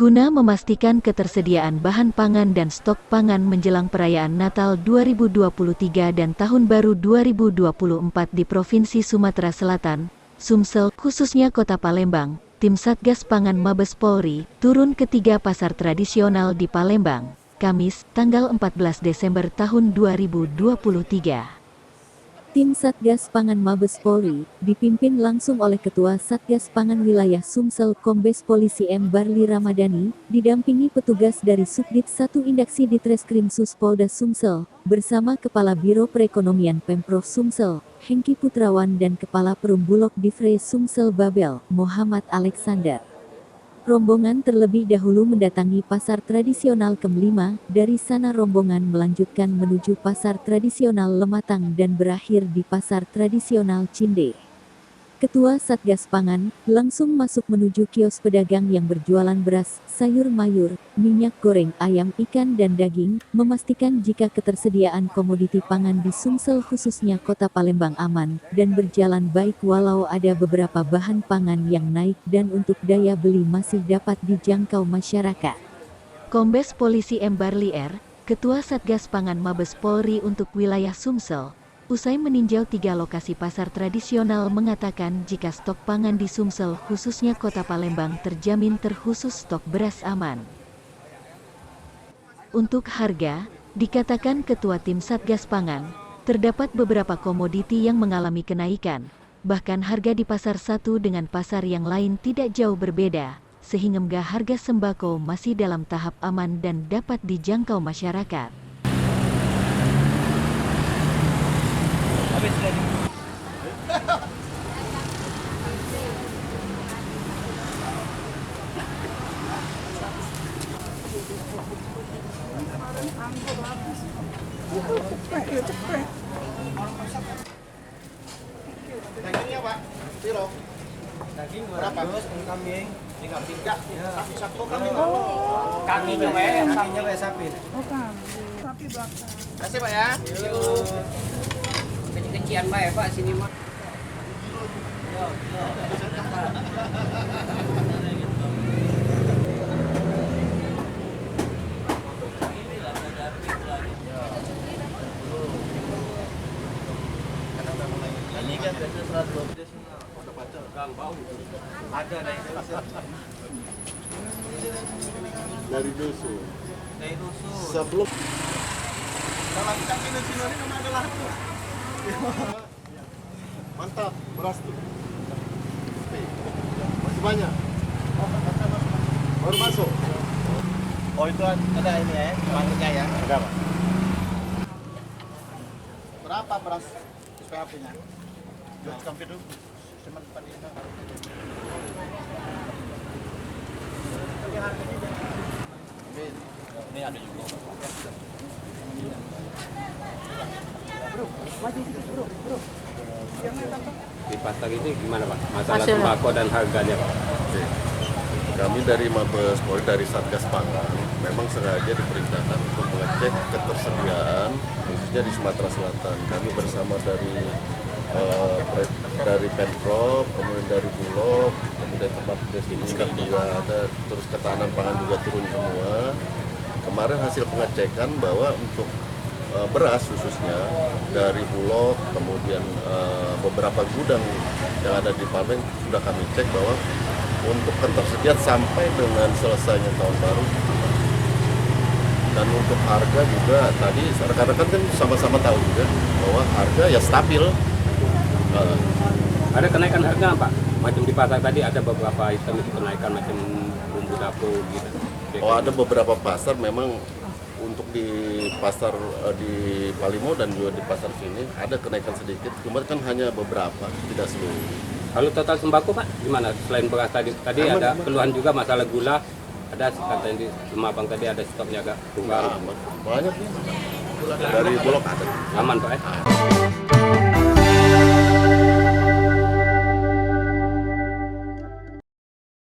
Guna memastikan ketersediaan bahan pangan dan stok pangan menjelang perayaan Natal 2023 dan Tahun Baru 2024 di Provinsi Sumatera Selatan, Sumsel, khususnya Kota Palembang, tim Satgas Pangan Mabes Polri, turun ke 3 pasar tradisional di Palembang, Kamis, tanggal 14 Desember tahun 2023. Tim Satgas Pangan Mabes Polri, dipimpin langsung oleh Ketua Satgas Pangan Wilayah Sumsel Kombes Polisi M. Barli Ramadhani, didampingi petugas dari Subdit 1 Indaksi Ditreskrim Suspolda Sumsel, bersama Kepala Biro Perekonomian Pemprov Sumsel, Hengki Putrawan dan Kepala Perum Bulog Divre Sumsel Babel, Muhammad Alexander. Rombongan terlebih dahulu mendatangi pasar tradisional Kem 5, dari sana rombongan melanjutkan menuju pasar tradisional Lematang dan berakhir di pasar tradisional Cinde. Ketua Satgas Pangan langsung masuk menuju kios pedagang yang berjualan beras, sayur mayur, minyak goreng, ayam, ikan dan daging, memastikan jika ketersediaan komoditi pangan di Sumsel khususnya Kota Palembang aman dan berjalan baik walau ada beberapa bahan pangan yang naik dan untuk daya beli masih dapat dijangkau masyarakat. Kombes Polisi M. Barli R., Ketua Satgas Pangan Mabes Polri untuk wilayah Sumsel, usai meninjau 3 lokasi pasar tradisional mengatakan jika stok pangan di Sumsel khususnya Kota Palembang terjamin terkhusus stok beras aman. Untuk harga, dikatakan Ketua Tim Satgas Pangan, terdapat beberapa komoditi yang mengalami kenaikan, bahkan harga di pasar satu dengan pasar yang lain tidak jauh berbeda, sehingga harga sembako masih dalam tahap aman dan dapat dijangkau masyarakat. Dagingnya Pak, kilo. Daging Berapa? 200, kambing 3. Ya. Satu kambing. Kakinya kakinya sapi. Sapi bakar. Kasih Pak ya. Kecil-kecilan Pak sini mah. Ini kan biasanya 120 Ada dari dusun. dari dusun. Sebelum kalau kita minum sini memang ada laku. Mantap, beras tuh. Masih banyak. Baru masuk. Oh itu ada ini ya, manggilnya ya. Ada Pak. Berapa beras SPAP-nya? Jual sampai dulu. Cuma 4 ini. Ini ada juga. Di pasar ini gimana Pak? Masalah sembako dan harganya Pak? Kami dari Mabes Polri, dari Satgas Pangan, memang sengaja diperintahkan untuk mengecek ketersediaan, khususnya di Sumatera Selatan. Kami bersama dari Pemprov, kemudian dari Bulog, kemudian tempat distribusi juga ada, terus ketahanan pangan juga turun semua. Kemarin hasil pengecekan bahwa untuk beras khususnya dari Bulog, kemudian beberapa gudang yang ada di Palembang sudah kami cek bahwa untuk ketersediaan sampai dengan selesainya tahun baru. Dan untuk harga juga tadi rekan-rekan kan sama-sama tahu juga bahwa harga ya stabil. Ada kenaikan harga Pak? Macam di pasar tadi ada beberapa item itu kenaikan macam bumbu dapur gitu. Oh ada beberapa pasar memang untuk di pasar di Palimo dan juga di pasar sini ada kenaikan sedikit, cuma kan hanya beberapa, tidak seluruh. Kalau total sembako Pak gimana? Selain beras tadi ada keluhan juga masalah gula. Ada katanya di Lemabang tadi ada stoknya agak kurang. Banyak nih. Dari Bulog ada. Aman Pak ya?